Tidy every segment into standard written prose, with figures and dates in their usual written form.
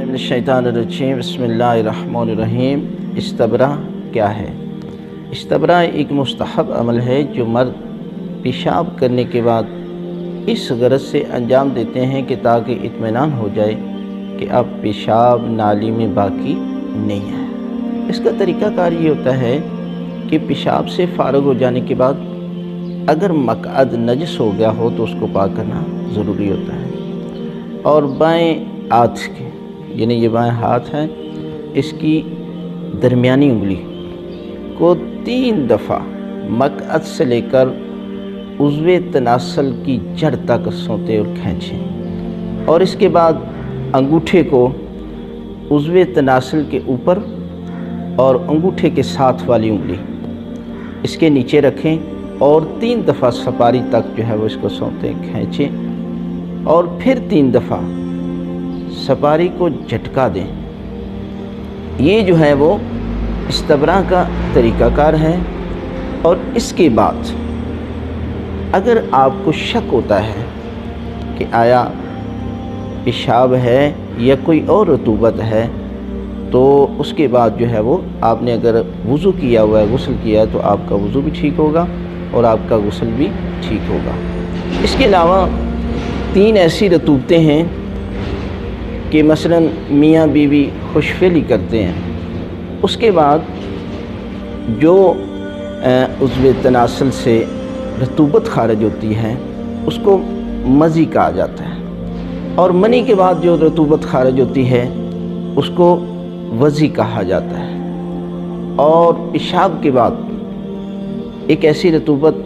बिस्मिल्लाहिर्रहमानिर्रहीम बिस्मिल्लाहिर्रहमानिर्रहीम। इस्तबरा क्या है? इस्तबरा एक मुस्तहब अमल है जो मर्द पेशाब करने के बाद इस गरज से अंजाम देते हैं कि ताकि इत्मीनान हो जाए कि अब पेशाब नाली में बाकी नहीं है। इसका तरीक़ाकार ये होता है कि पेशाब से फ़ारिग हो जाने के बाद अगर मक़अद नजस हो गया हो तो उसको पाक करना ज़रूरी होता है। और बाएँ हाथ के यानी ये बाएँ हाथ है, इसकी दरमियानी उंगली को 3 दफ़ा मक़अद से लेकर उज़्वे तनासल की जड़ तक सोते और खींचें, और इसके बाद अंगूठे को उज़्वे तनासल के ऊपर और अंगूठे के साथ वाली उंगली इसके नीचे रखें और 3 दफ़ा सपारी तक जो है वो इसको सोते खींचें और फिर 3 दफ़ा सपारी को झटका दें। ये जो है वो इस्तबरा का तरीक़ाकार है। और इसके बाद अगर आपको शक होता है कि आया पेशाब है या कोई और रतूबत है, तो उसके बाद जो है वो आपने अगर वज़ू किया हुआ है, गुस्ल किया है, तो आपका वज़ू भी ठीक होगा और आपका गुस्ल भी ठीक होगा। इसके अलावा 3 ऐसी रतूबतें हैं कि मसलन मियाँ बीवी खुशफेली करते हैं, उसके बाद जो उज़्वे तनासल से रतूबत खारिज होती है उसको मज़ी कहा जाता है, और मनी के बाद जो रतूबत खारिज होती है उसको वज़ी कहा जाता है, और पेशाब के बाद एक ऐसी रतूबत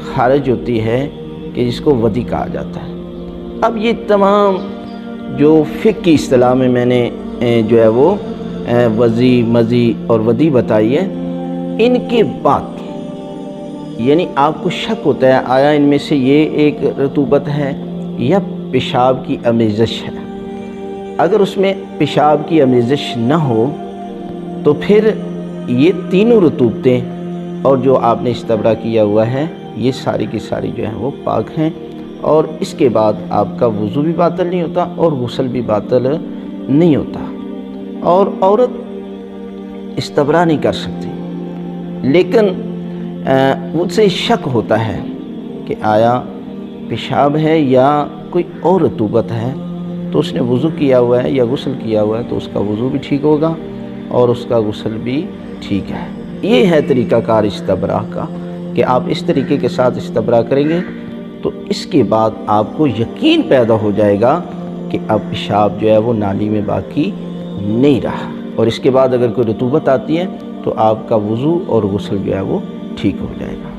खारिज होती है कि जिसको वदी कहा जाता है। अब ये तमाम जो फ़िक़्ह की इस्तिलाह में मैंने जो है वो वज़ी, मज़ी और वदी बताई है, इनके बाद यानी आपको शक होता है आया इनमें से ये एक रतूबत है या पेशाब की आमेज़श है। अगर उसमें पेशाब की आमेज़श न हो तो फिर ये तीनों रतूबतें और जो आपने इस्तबरा किया हुआ है ये सारी की सारी जो है वो पाक हैं, और इसके बाद आपका वज़ू भी बातिल नहीं होता और गुस्ल भी बातिल नहीं होता। और औरत इस्तबरा नहीं कर सकती, लेकिन उससे शक होता है कि आया पेशाब है या कोई और रतूबत है, तो उसने वज़ू किया हुआ है या गुस्ल किया हुआ है तो उसका वज़ू भी ठीक होगा और उसका गुस्ल भी ठीक है। ये है तरीक़ाकार इस्तबरा का कि आप इस तरीके के साथ इस्तबरा करेंगे तो इसके बाद आपको यकीन पैदा हो जाएगा कि अब पेशाब जो है वो नाली में बाकी नहीं रहा, और इसके बाद अगर कोई रतूबत आती है तो आपका वज़ू और गुस्ल जो है वो ठीक हो जाएगा।